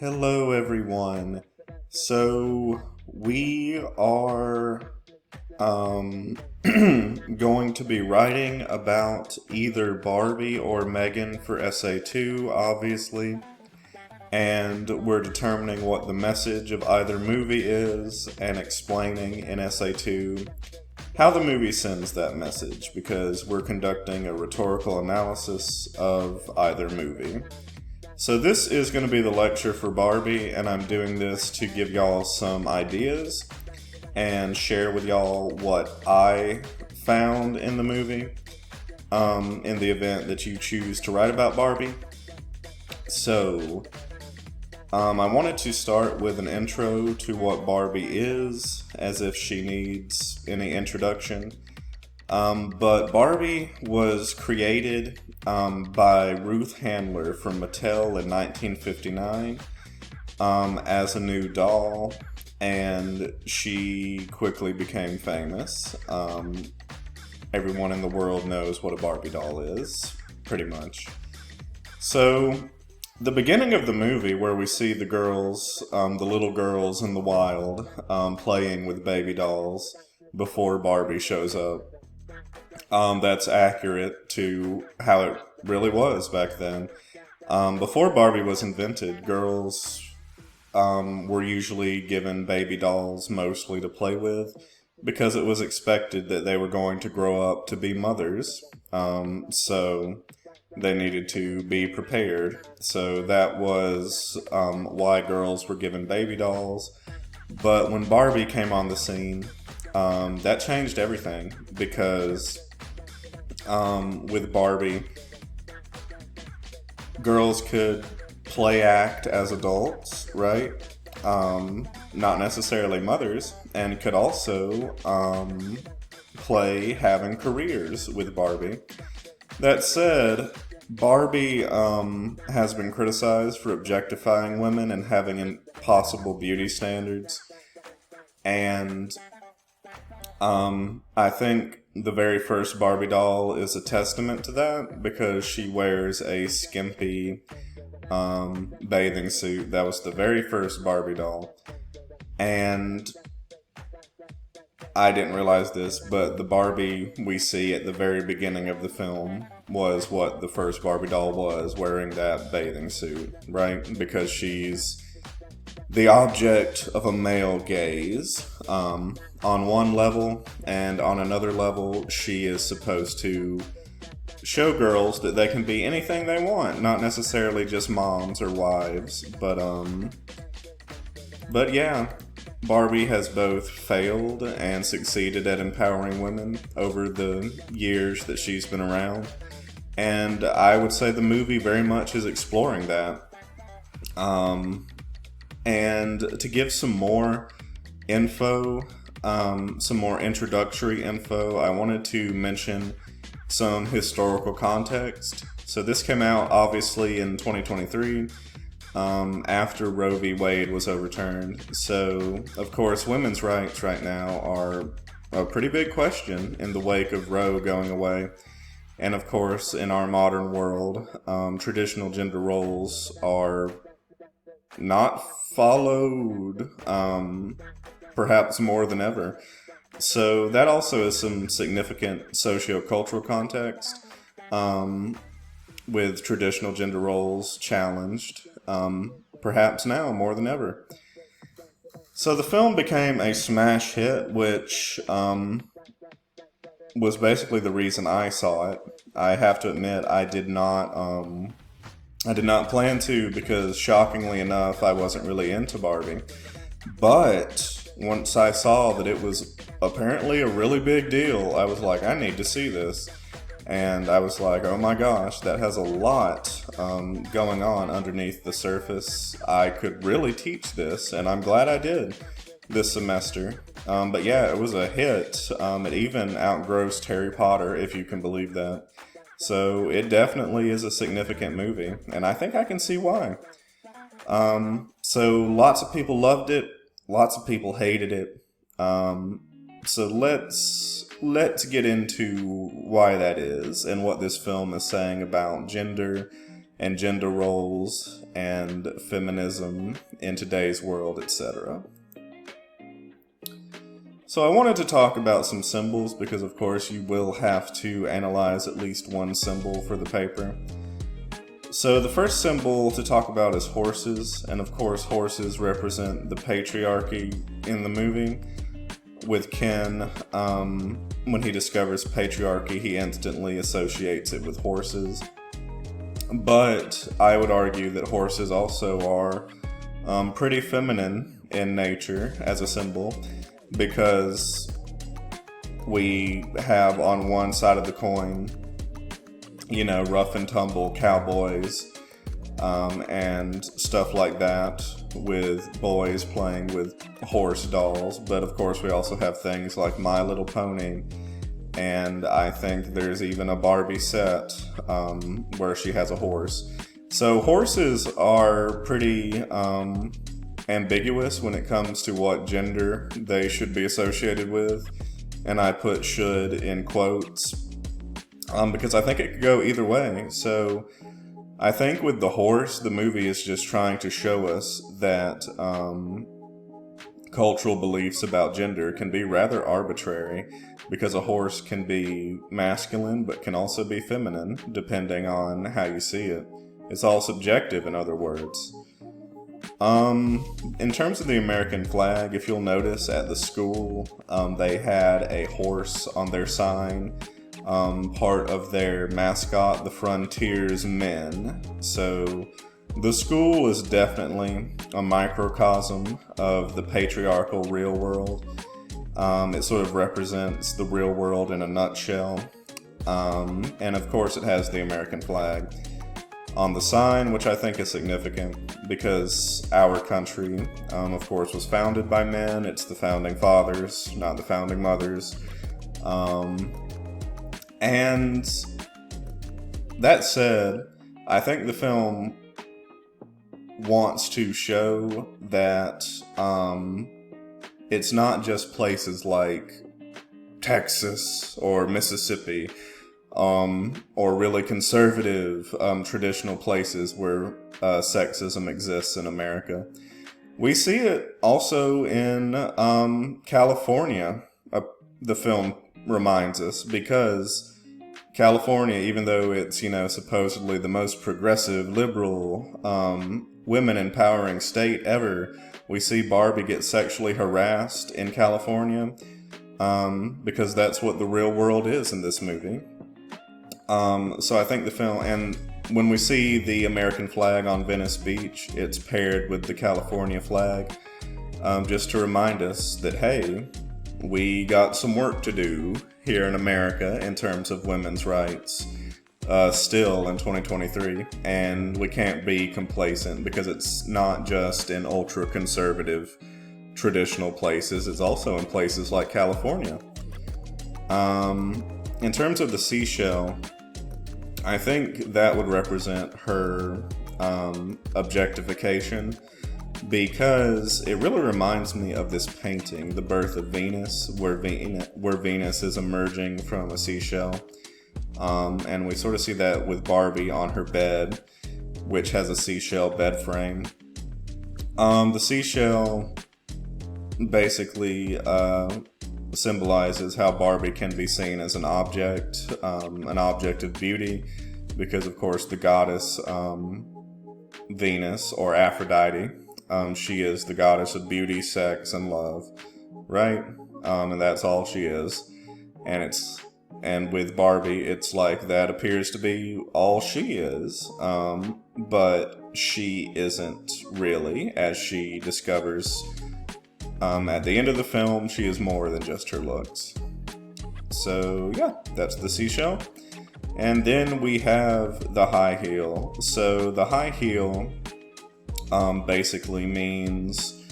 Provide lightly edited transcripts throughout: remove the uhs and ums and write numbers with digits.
Hello, everyone. So, we are um, going to be writing about either Barbie or Megan for Essay 2, obviously, and we're determining what the message of either movie is and explaining in Essay 2 how the movie sends that message because we're conducting a rhetorical analysis of either movie. So this is going to be the lecture for Barbie, and I'm doing this to give y'all some ideas and share with y'all what I found in the movie in the event that you choose to write about Barbie. So, I wanted to start with an intro to what Barbie is, as if she needs any introduction. But Barbie was created by Ruth Handler from Mattel in 1959 as a new doll, and she quickly became famous. Everyone in the world knows what a Barbie doll is, pretty much. So, the beginning of the movie, where we see the girls, the little girls in the wild, playing with baby dolls before Barbie shows up, that's accurate to how it really was back then. Before Barbie was invented, girls were usually given baby dolls mostly to play with because it was expected that they were going to grow up to be mothers. So they needed to be prepared. So that was why girls were given baby dolls. But when Barbie came on the scene, that changed everything because with Barbie, girls could play act as adults, right? Not necessarily mothers, and could also play having careers with Barbie. That said, Barbie has been criticized for objectifying women and having impossible beauty standards. And I think the very first Barbie doll is a testament to that because she wears a skimpy bathing suit. That was the very first Barbie doll. And I didn't realize this, but the Barbie we see at the very beginning of the film was what the first Barbie doll was, wearing that bathing suit, right? Because she's the object of a male gaze on one level, and on another level, she is supposed to show girls that they can be anything they want, not necessarily just moms or wives, but yeah, Barbie has both failed and succeeded at empowering women over the years that she's been around, and I would say the movie very much is exploring that. And to give some more info, some more introductory info, I wanted to mention some historical context. So this came out obviously in 2023, after Roe v. Wade was overturned. So, of course, women's rights right now are a pretty big question in the wake of Roe going away. And of course, in our modern world, traditional gender roles are not followed, perhaps more than ever. So that also is some significant socio-cultural context, with traditional gender roles challenged, perhaps now more than ever. So the film became a smash hit, which was basically the reason I saw it. I have to admit, I did not plan to because, shockingly enough, I wasn't really into Barbie. But once I saw that it was apparently a really big deal, I was like, I need to see this. And I was like, oh my gosh, that has a lot going on underneath the surface. I could really teach this, and I'm glad I did this semester. But yeah, it was a hit. It even outgrossed Harry Potter, if you can believe that. So it definitely is a significant movie, and I think I can see why. So lots of people loved it, lots of people hated it. So let's get into why that is and what this film is saying about gender and gender roles and feminism in today's world, etc. So I wanted to talk about some symbols because, of course, you will have to analyze at least one symbol for the paper. So the first symbol to talk about is horses, and of course horses represent the patriarchy in the movie. With Ken, when he discovers patriarchy, he instantly associates it with horses. But I would argue that horses also are pretty feminine in nature as a symbol, because we have on one side of the coin, you know, rough and tumble cowboys and stuff like that, with boys playing with horse dolls. But of course we also have things like My Little Pony, and I think there's even a Barbie set where she has a horse. So horses are pretty ambiguous when it comes to what gender they should be associated with, and I put should in quotes because I think it could go either way. So I think with the horse, the movie is just trying to show us that cultural beliefs about gender can be rather arbitrary, because a horse can be masculine but can also be feminine depending on how you see it. It's all subjective, in other words. In terms of the American flag, if you'll notice at the school, they had a horse on their sign, part of their mascot, the Frontiers Men. So the school is definitely a microcosm of the patriarchal real world. It sort of represents the real world in a nutshell. And of course it has the American flag on the sign, which I think is significant because our country, of course, was founded by men. It's the founding fathers, not the founding mothers. And that said, I think the film wants to show that it's not just places like Texas or Mississippi or really conservative traditional places where sexism exists in America. We see it also in California, the film reminds us, because California, even though it's, you know, supposedly the most progressive, liberal, women empowering state ever, we see Barbie get sexually harassed in California because that's what the real world is in this movie. So I think the film, and when we see the American flag on Venice Beach, it's paired with the California flag, just to remind us that, hey, we got some work to do here in America in terms of women's rights, still in 2023, and we can't be complacent, because it's not just in ultra-conservative traditional places, it's also in places like California. In terms of the seashell, I think that would represent her objectification, because it really reminds me of this painting, The Birth of Venus, where Venus is emerging from a seashell. And we sort of see that with Barbie on her bed, which has a seashell bed frame. The seashell basically symbolizes how Barbie can be seen as an object of beauty, because of course the goddess Venus, or Aphrodite, she is the goddess of beauty, sex, and love, right? And that's all she is. And with Barbie, it's like that appears to be all she is, but she isn't really, as she discovers at the end of the film. She is more than just her looks. So yeah, that's the seashell. And then we have the high heel. So the high heel basically means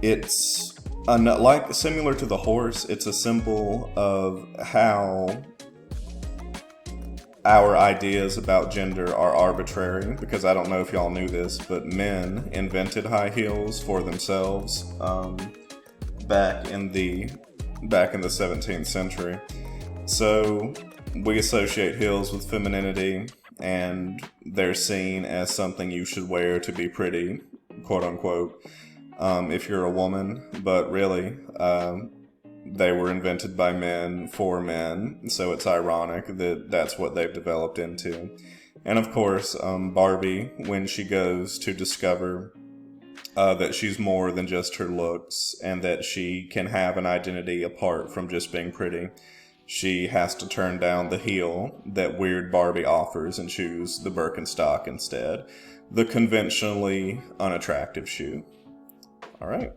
it's like similar to the horse. It's a symbol of how our ideas about gender are arbitrary, because I don't know if y'all knew this, but men invented high heels for themselves back in the 17th century. So we associate heels with femininity, and they're seen as something you should wear to be pretty, quote unquote, if you're a woman. But really, they were invented by men for men, so it's ironic that that's what they've developed into. And of course, Barbie, when she goes to discover that she's more than just her looks and that she can have an identity apart from just being pretty, she has to turn down the heel that weird Barbie offers and choose the Birkenstock instead, the conventionally unattractive shoe. All right.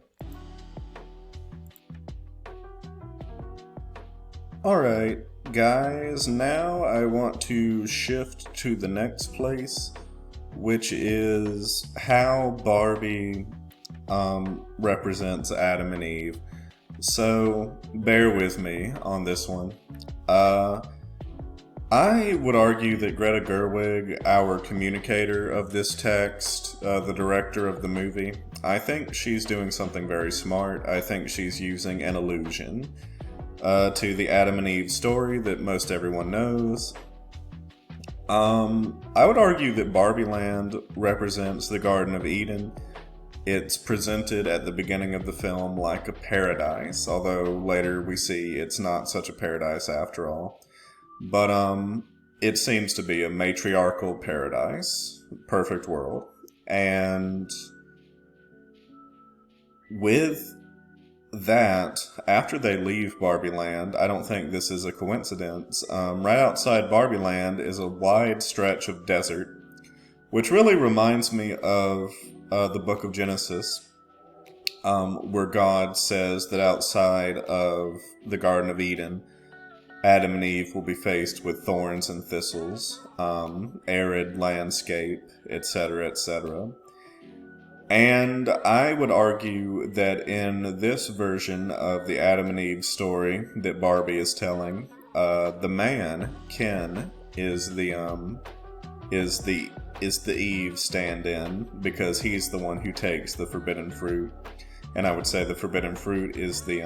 All right, guys, now I want to shift to the next place, which is how Barbie represents Adam and Eve. So bear with me on this one. I would argue that Greta Gerwig, our communicator of this text, the director of the movie, I think she's doing something very smart. I think she's using an allusion to the Adam and Eve story that most everyone knows. I would argue that Barbie Land represents the Garden of Eden. It's presented at the beginning of the film like a paradise, although later we see it's not such a paradise after all. But it seems to be a matriarchal paradise, perfect world. And with that, after they leave Barbie Land, I don't think this is a coincidence. Right outside Barbie Land is a wide stretch of desert, which really reminds me of the book of Genesis, where God says that outside of the Garden of Eden, Adam and Eve will be faced with thorns and thistles, arid landscape, etc., etc. And I would argue that in this version of the Adam and Eve story that Barbie is telling, the man, Ken, is the Eve stand-in, because he's the one who takes the forbidden fruit. And I would say the forbidden fruit is the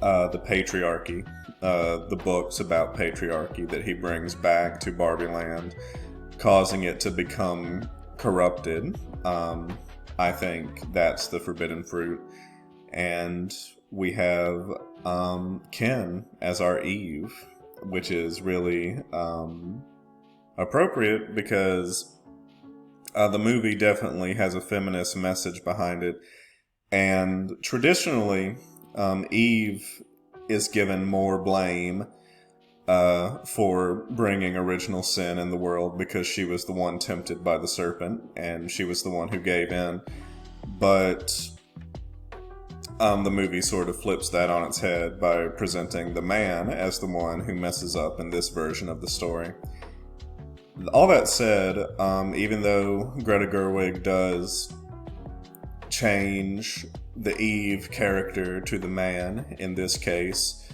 patriarchy, the books about patriarchy that he brings back to Barbie Land, causing it to become corrupted. I think that's the forbidden fruit. And we have Ken as our Eve, which is really appropriate because the movie definitely has a feminist message behind it. And traditionally, Eve is given more blame for bringing original sin in the world because she was the one tempted by the serpent and she was the one who gave in. But the movie sort of flips that on its head by presenting the man as the one who messes up in this version of the story. All that said, even though Greta Gerwig does change the Eve character to the man in this case,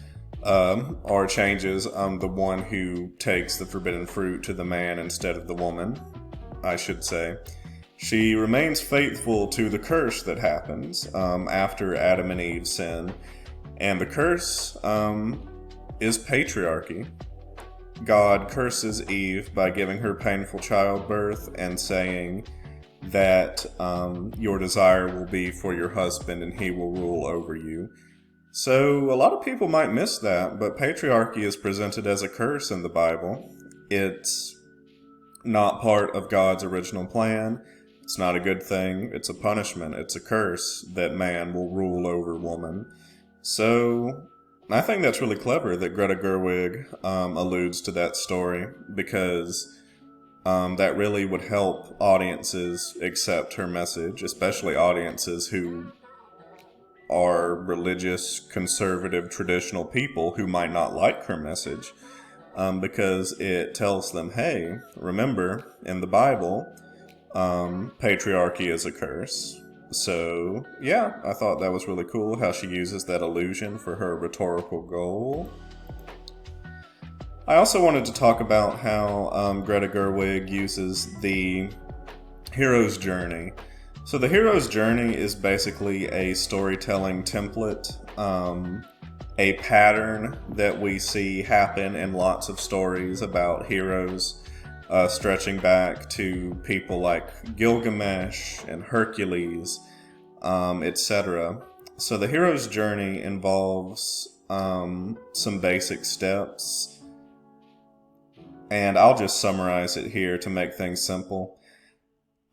or changes the one who takes the forbidden fruit to the man instead of the woman, I should say, she remains faithful to the curse that happens after Adam and Eve sin. And the curse is patriarchy. God curses Eve by giving her painful childbirth and saying that your desire will be for your husband and he will rule over you. So a lot of people might miss that, but patriarchy is presented as a curse in the Bible. It's not part of God's original plan. It's not a good thing. It's a punishment. It's a curse that man will rule over woman. So I think that's really clever that Greta Gerwig alludes to that story, because that really would help audiences accept her message, especially audiences who are religious, conservative, traditional people who might not like her message, because it tells them, hey, remember, in the Bible, patriarchy is a curse. So, yeah, I thought that was really cool how she uses that illusion for her rhetorical goal. I also wanted to talk about how Greta Gerwig uses the hero's journey. So the hero's journey is basically a storytelling template, a pattern that we see happen in lots of stories about heroes stretching back to people like Gilgamesh and Hercules, etc. So the hero's journey involves some basic steps, and I'll just summarize it here to make things simple.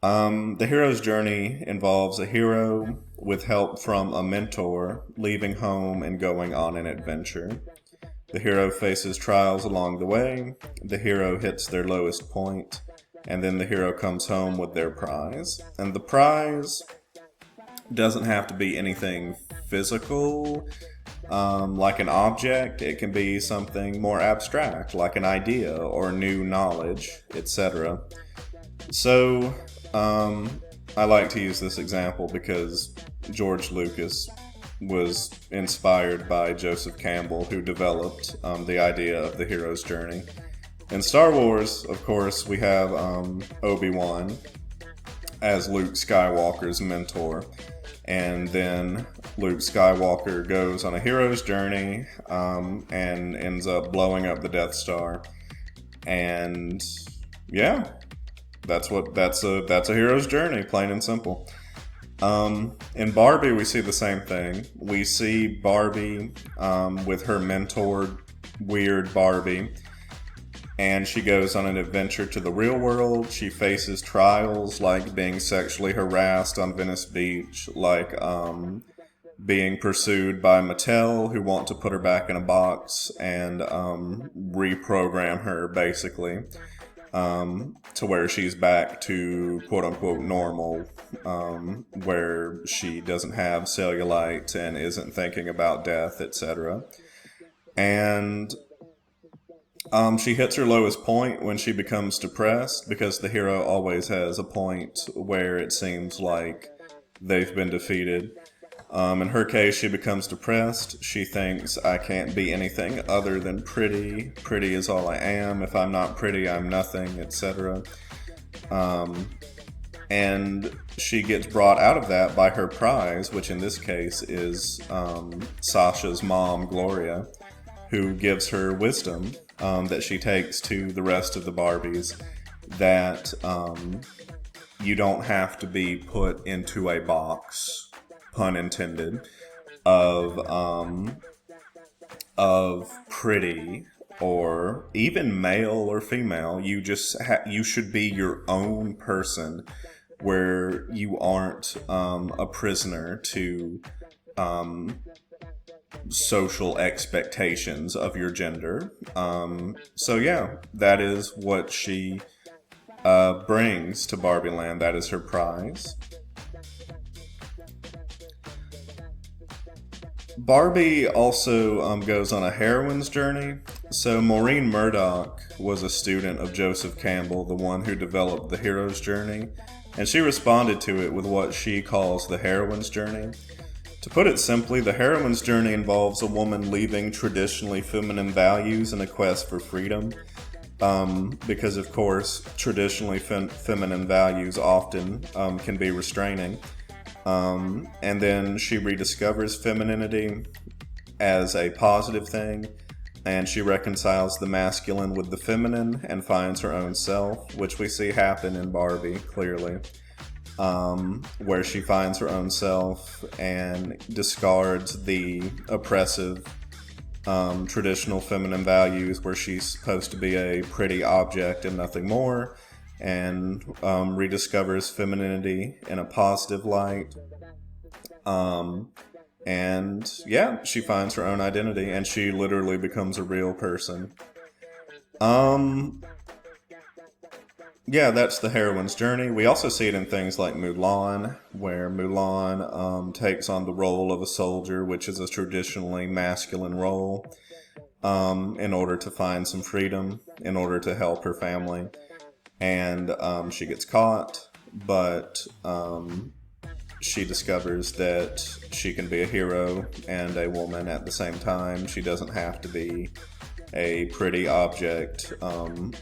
The hero's journey involves a hero with help from a mentor leaving home and going on an adventure. The hero faces trials along the way, the hero hits their lowest point, and then the hero comes home with their prize. And the prize doesn't have to be anything physical, like an object. It can be something more abstract, like an idea or new knowledge, etc. So, I like to use this example because George Lucas was inspired by Joseph Campbell, who developed the idea of the hero's journey. In Star Wars, of course, we have Obi-Wan as Luke Skywalker's mentor. And then Luke Skywalker goes on a hero's journey and ends up blowing up the Death Star. And yeah, that's a hero's journey, plain and simple. In Barbie, we see the same thing. We see Barbie with her mentor, Weird Barbie, and she goes on an adventure to the real world. She faces trials like being sexually harassed on Venice Beach, like being pursued by Mattel, who want to put her back in a box and reprogram her, basically. To where she's back to quote-unquote normal, where she doesn't have cellulite and isn't thinking about death, etc. And she hits her lowest point when she becomes depressed, because the hero always has a point where it seems like they've been defeated. In her case, she becomes depressed. She thinks, I can't be anything other than pretty. Pretty is all I am. If I'm not pretty, I'm nothing, etc. And she gets brought out of that by her prize, which in this case is Sasha's mom, Gloria, who gives her wisdom that she takes to the rest of the Barbies, that you don't have to be put into a box, pun intended, of pretty or even male or female. You just you should be your own person, where you aren't a prisoner to social expectations of your gender. So yeah, that is what she brings to Barbie Land. That is her prize. Barbie also goes on a heroine's journey. So Maureen Murdoch was a student of Joseph Campbell, the one who developed the hero's journey, and she responded to it with what she calls the heroine's journey. To put it simply, the heroine's journey involves a woman leaving traditionally feminine values in a quest for freedom, because of course traditionally feminine values often can be restraining. And then she rediscovers femininity as a positive thing, and she reconciles the masculine with the feminine and finds her own self, which we see happen in Barbie, clearly, where she finds her own self and discards the oppressive traditional feminine values, where she's supposed to be a pretty object and nothing more, and rediscovers femininity in a positive light. And yeah, she finds her own identity, and she literally becomes a real person. Yeah, that's the heroine's journey. We also see it in things like Mulan, where Mulan takes on the role of a soldier, which is a traditionally masculine role, in order to find some freedom, in order to help her family. And she gets caught, but she discovers that she can be a hero and a woman at the same time. She doesn't have to be a pretty object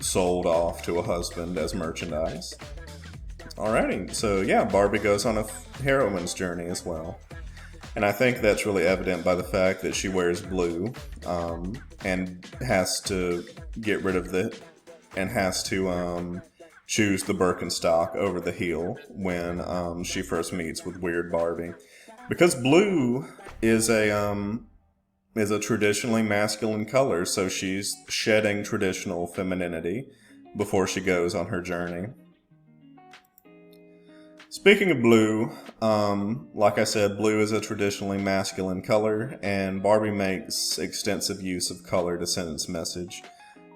sold off to a husband as merchandise. Alrighty, so yeah, Barbie goes on a heroine's journey as well. And I think that's really evident by the fact that she wears blue and has to get rid of the and has to choose the Birkenstock over the heel when she first meets with Weird Barbie, because blue is a traditionally masculine color, so she's shedding traditional femininity before she goes on her journey. Speaking of blue, like I said, blue is a traditionally masculine color, and Barbie makes extensive use of color to send its message.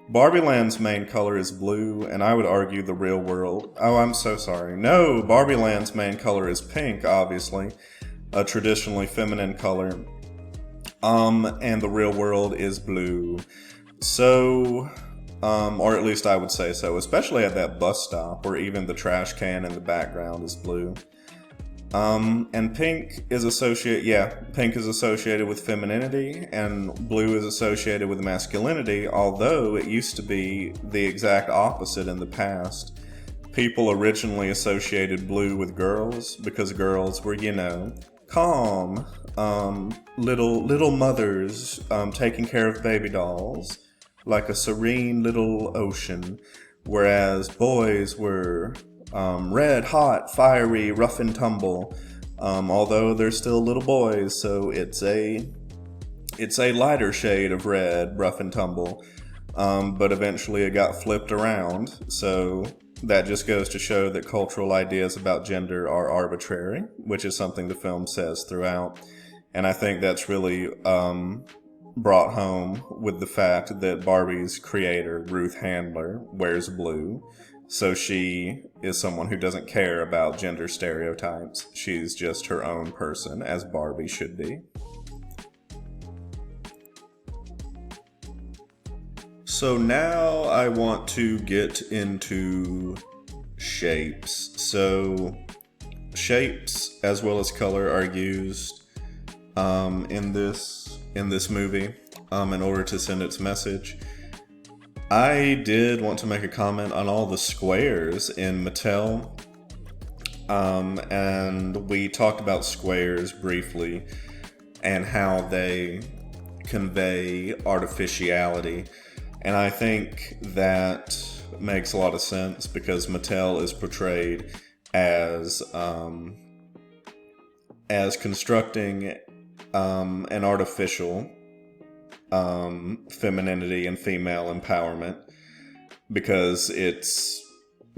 Barbie Land's main color is blue, and I would argue the real world... Oh, I'm so sorry. No, Barbie Land's main color is pink, obviously, a traditionally feminine color. And the real world is blue. So... or at least I would say so, especially at that bus stop where even the trash can in the background is blue. And pink is associated with femininity, and blue is associated with masculinity, although it used to be the exact opposite in the past. People originally associated blue with girls because girls were, calm, little mothers, taking care of baby dolls, like a serene little ocean, whereas boys were red, hot, fiery, rough and tumble, although they're still little boys, so it's a lighter shade of red, rough and tumble, but eventually it got flipped around, so that just goes to show that cultural ideas about gender are arbitrary, which is something the film says throughout, and I think that's really brought home with the fact that Barbie's creator, Ruth Handler, wears blue. So she is someone who doesn't care about gender stereotypes. She's just her own person, as Barbie should be. So now I want to get into shapes. So shapes as well as color are used in this movie in order to send its message. I did want to make a comment on all the squares in Mattel, and we talked about squares briefly and how they convey artificiality, and I think that makes a lot of sense because Mattel is portrayed as constructing an artificial femininity and female empowerment because it's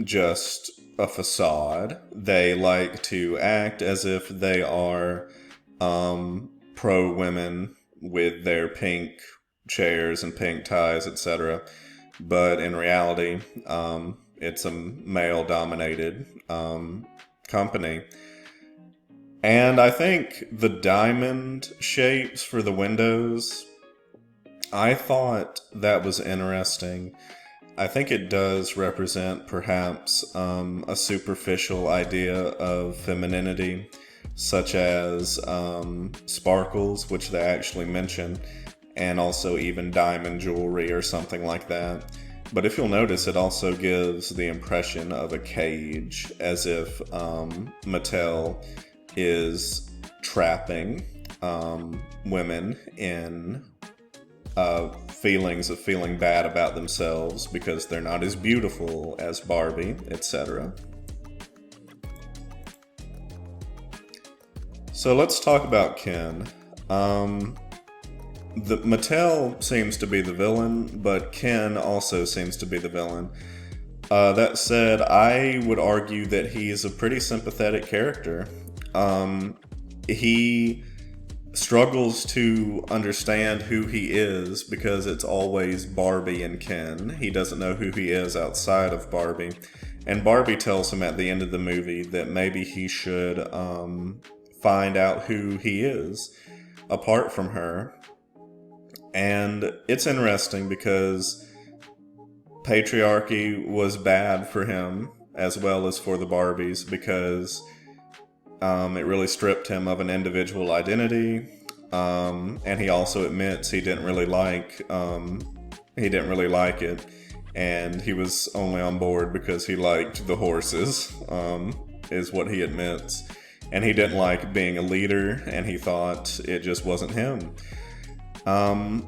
just a facade. They like to act as if they are pro-women with their pink chairs and pink ties, etc. But in reality, it's a male-dominated company. And I think the diamond shapes for the windows, I thought that was interesting. I think it does represent perhaps a superficial idea of femininity, such as sparkles, which they actually mention, and also even diamond jewelry or something like that. But if you'll notice, it also gives the impression of a cage, as if Mattel is trapping women in feelings of feeling bad about themselves because they're not as beautiful as Barbie, etc. So let's talk about Ken. Mattel seems to be the villain, but Ken also seems to be the villain. That said, I would argue that he's a pretty sympathetic character. He struggles to understand who he is because it's always Barbie and Ken. He doesn't know who he is outside of Barbie. And Barbie tells him at the end of the movie that maybe he should find out who he is apart from her. And it's interesting because patriarchy was bad for him as well as for the Barbies because it really stripped him of an individual identity, and he also admits he didn't really like it, and he was only on board because he liked the horses, is what he admits, and he didn't like being a leader, and he thought it just wasn't him.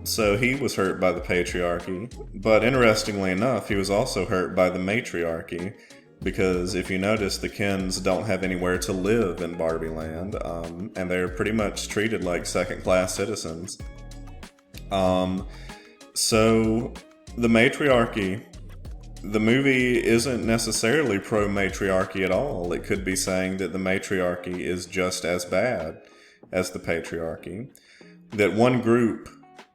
So he was hurt by the patriarchy, but interestingly enough, he was also hurt by the matriarchy, because if you notice, the Kens don't have anywhere to live in Barbie Land, and they're pretty much treated like second-class citizens. So the matriarchy, the movie isn't necessarily pro-matriarchy at all. It could be saying that the matriarchy is just as bad as the patriarchy. That one group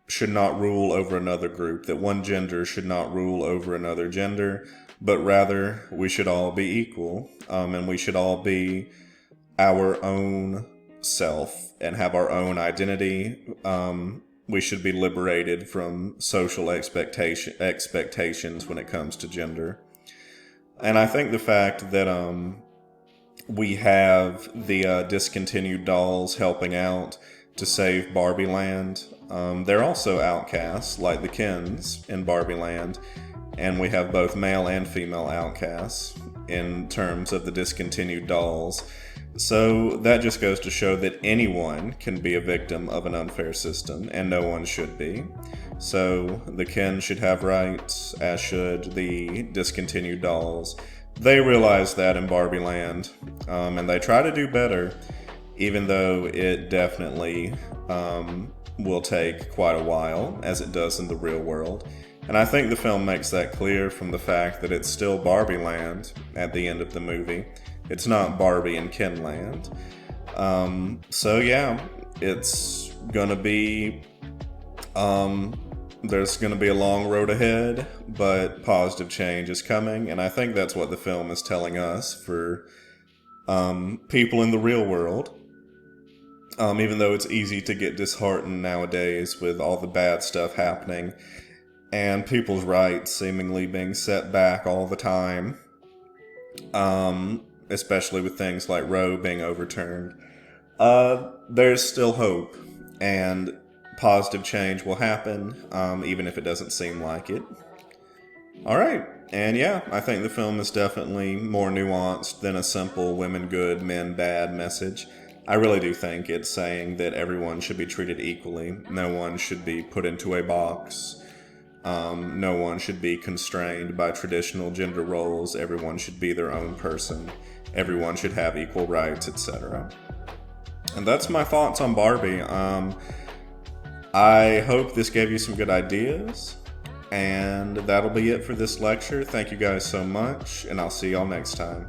should not rule over another group, that one gender should not rule over another gender, but rather we should all be equal, and we should all be our own self and have our own identity. We should be liberated from social expectations when it comes to gender. And I think the fact that we have the discontinued dolls helping out to save Barbie Land. They're also outcasts, like the Kens in Barbie Land, and we have both male and female outcasts in terms of the discontinued dolls. So that just goes to show that anyone can be a victim of an unfair system, and no one should be. So the Kens should have rights, as should the discontinued dolls. They realize that in Barbie Land, and they try to do better, even though it definitely will take quite a while, as it does in the real world. And I think the film makes that clear from the fact that it's still Barbie Land at the end of the movie. It's not Barbie and Ken Land. So yeah, it's gonna be, there's gonna be a long road ahead, but positive change is coming, and I think that's what the film is telling us for people in the real world. Even though it's easy to get disheartened nowadays with all the bad stuff happening and people's rights seemingly being set back all the time, especially with things like Roe being overturned, there's still hope, and positive change will happen, even if it doesn't seem like it. Alright, and yeah, I think the film is definitely more nuanced than a simple women good, men bad message. I really do think it's saying that everyone should be treated equally. No one should be put into a box. No one should be constrained by traditional gender roles. Everyone should be their own person. Everyone should have equal rights, etc. And that's my thoughts on Barbie. I hope this gave you some good ideas. And that'll be it for this lecture. Thank you guys so much, and I'll see y'all next time.